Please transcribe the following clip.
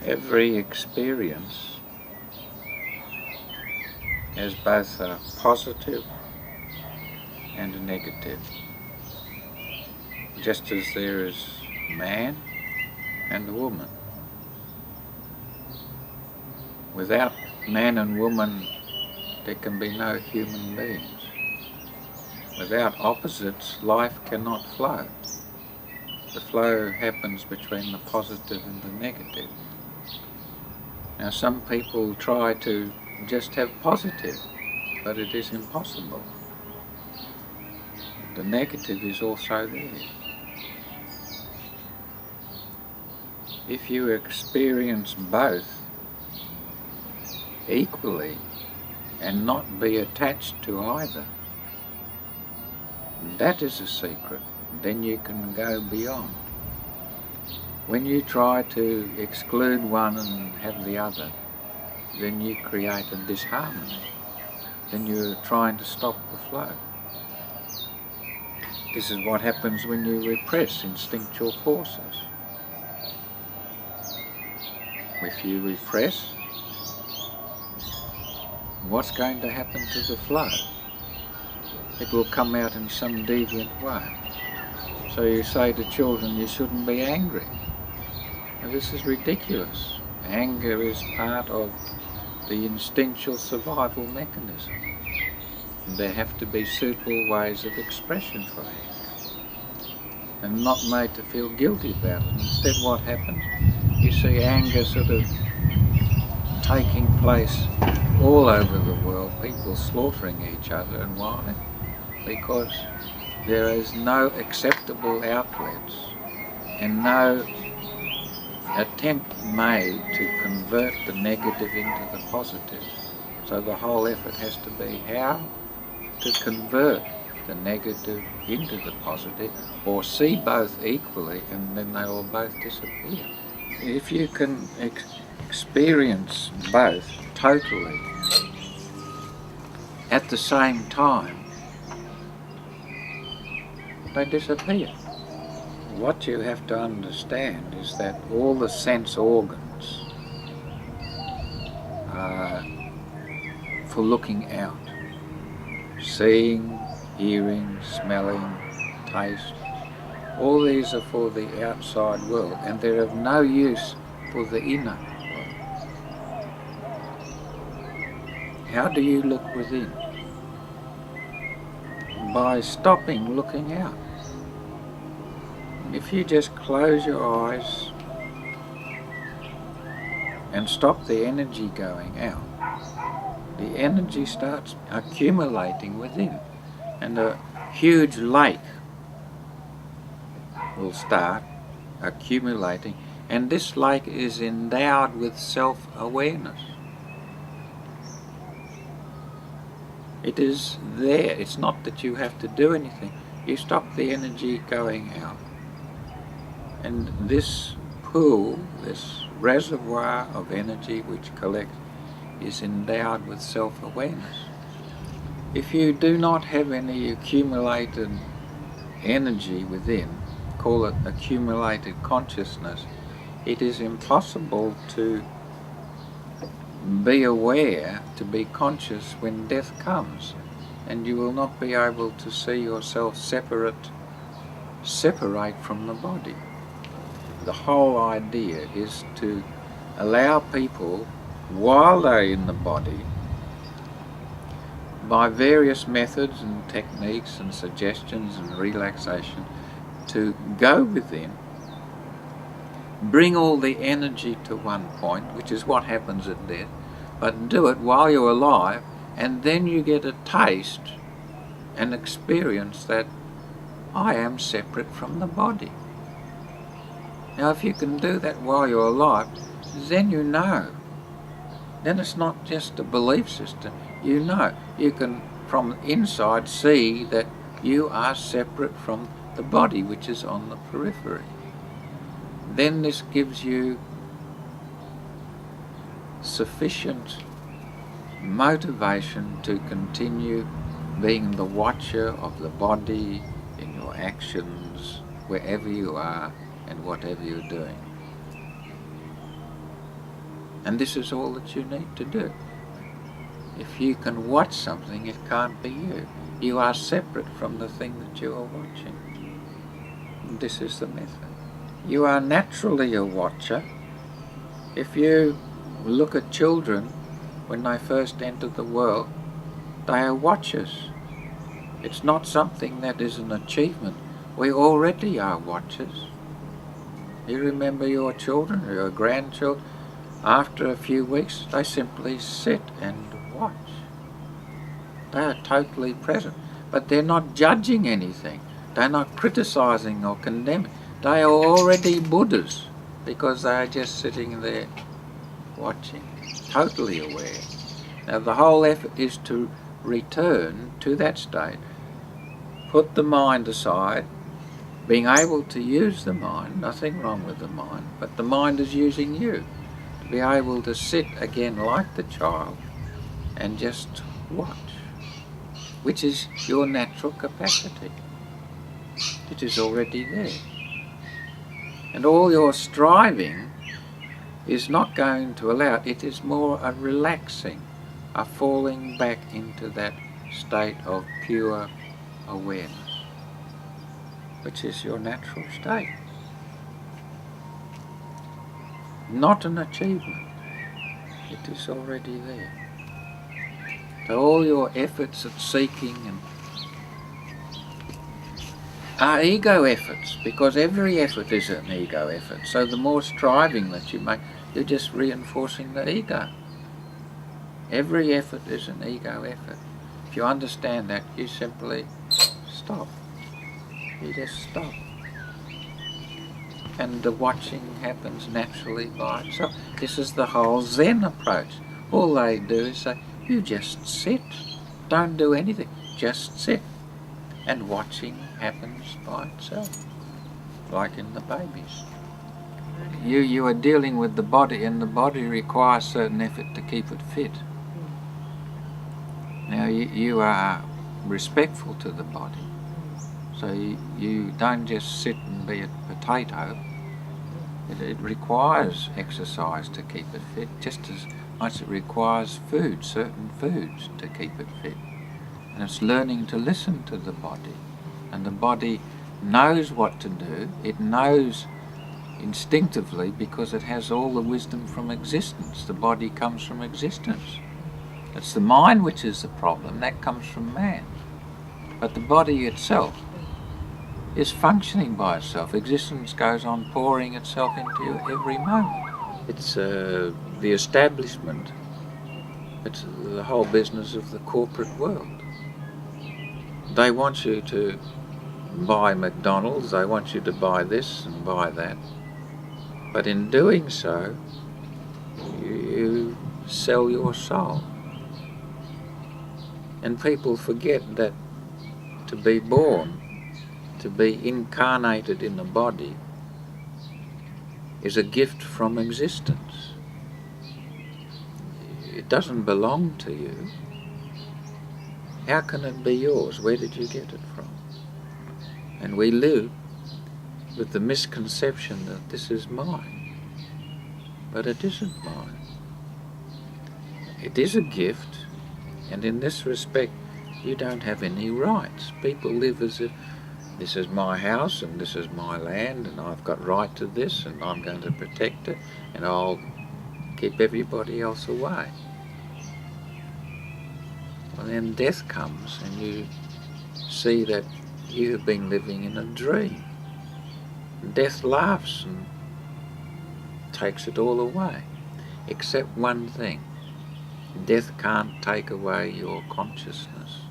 Every experience has both a positive and a negative, just as there is a man and a woman. Without man and woman, there can be no human beings. Without opposites, life cannot flow. The flow happens between the positive and the negative. Now, some people try to just have positive, but it is impossible. The negative is also there. If you experience both equally and not be attached to either, that is a secret. Then you can go beyond. When you try to exclude one and have the other, then you create a disharmony. Then you're trying to stop the flow. This is what happens when you repress instinctual forces. If you repress, what's going to happen to the flow? It will come out in some deviant way. So you say to children, you shouldn't be angry. Now, this is ridiculous. Anger is part of the instinctual survival mechanism. And there have to be suitable ways of expression for anger, and not made to feel guilty about it. Instead, what happens? You see anger sort of taking place all over the world, people slaughtering each other. And why? Because there is no acceptable outlets and no attempt made to convert the negative into the positive. So the whole effort has to be how to convert the negative into the positive, or see both equally, and then they will both disappear. If you can experience both totally at the same time, they disappear. What you have to understand is that all the sense organs are for looking out. Seeing, hearing, smelling, taste, all these are for the outside world, and they're of no use for the inner world. How do you look within? By stopping looking out. If you just close your eyes and stop the energy going out, the energy starts accumulating within, and a huge lake will start accumulating, and this lake is endowed with self-awareness. It is there. It's not that you have to do anything. You stop the energy going out, and this pool, this reservoir of energy which collects, is endowed with self-awareness. If you do not have any accumulated energy within, call it accumulated consciousness, it is impossible to be aware, to be conscious when death comes, and you will not be able to see yourself separate from the body. The whole idea is to allow people, while they're in the body, by various methods and techniques and suggestions and relaxation, to go within, bring all the energy to one point, which is what happens at death, but do it while you're alive, and then you get a taste and experience that I am separate from the body. Now, if you can do that while you're alive, then you know. Then it's not just a belief system. You know. You can, from inside, see that you are separate from the body, which is on the periphery. Then this gives you sufficient motivation to continue being the watcher of the body in your actions, wherever you are and whatever you're doing. And this is all that you need to do. If you can watch something, it can't be you. You are separate from the thing that you are watching. And this is the method. You are naturally a watcher. If you look at children when they first enter the world, they are watchers. It's not something that is an achievement. We already are watchers. You remember your children or your grandchildren, after a few weeks, they simply sit and watch. They are totally present, but they're not judging anything. They're not criticizing or condemning. They are already Buddhas because they are just sitting there watching, totally aware. Now the whole effort is to return to that state, put the mind aside, being able to use the mind, nothing wrong with the mind, but the mind is using you, to be able to sit again like the child and just watch, which is your natural capacity. It is already there. And all your striving is not going to allow it. It is more a relaxing, a falling back into that state of pure awareness, which is your natural state. Not an achievement. It is already there. So all your efforts at seeking are ego efforts, because every effort is an ego effort. So the more striving that you make, you're just reinforcing the ego. Every effort is an ego effort. If you understand that, you simply stop. You just stop. And the watching happens naturally by itself. This is the whole Zen approach. All they do is say, you just sit. Don't do anything. Just sit. And watching happens by itself, like in the babies. You are dealing with the body, and the body requires certain effort to keep it fit. Now you are respectful to the body, so you don't just sit and be a potato. It requires exercise to keep it fit, just as much as it requires food, certain foods, to keep it fit. And it's learning to listen to the body. And the body knows what to do. It knows instinctively because it has all the wisdom from existence. The body comes from existence. It's the mind which is the problem. That comes from man. But the body itself is functioning by itself. Existence goes on pouring itself into you every moment. It's the establishment. It's the whole business of the corporate world. They want you to buy McDonald's, they want you to buy this and buy that. But in doing so, you sell your soul. And people forget that to be born, to be incarnated in a body, is a gift from existence. It doesn't belong to you. How can it be yours? Where did you get it from? And we live with the misconception that this is mine. But it isn't mine. It is a gift, and in this respect, you don't have any rights. People live as if this is my house and this is my land and I've got right to this and I'm going to protect it and I'll keep everybody else away. Well, then death comes and you see that you have been living in a dream. Death laughs and takes it all away, except one thing. Death can't take away your consciousness.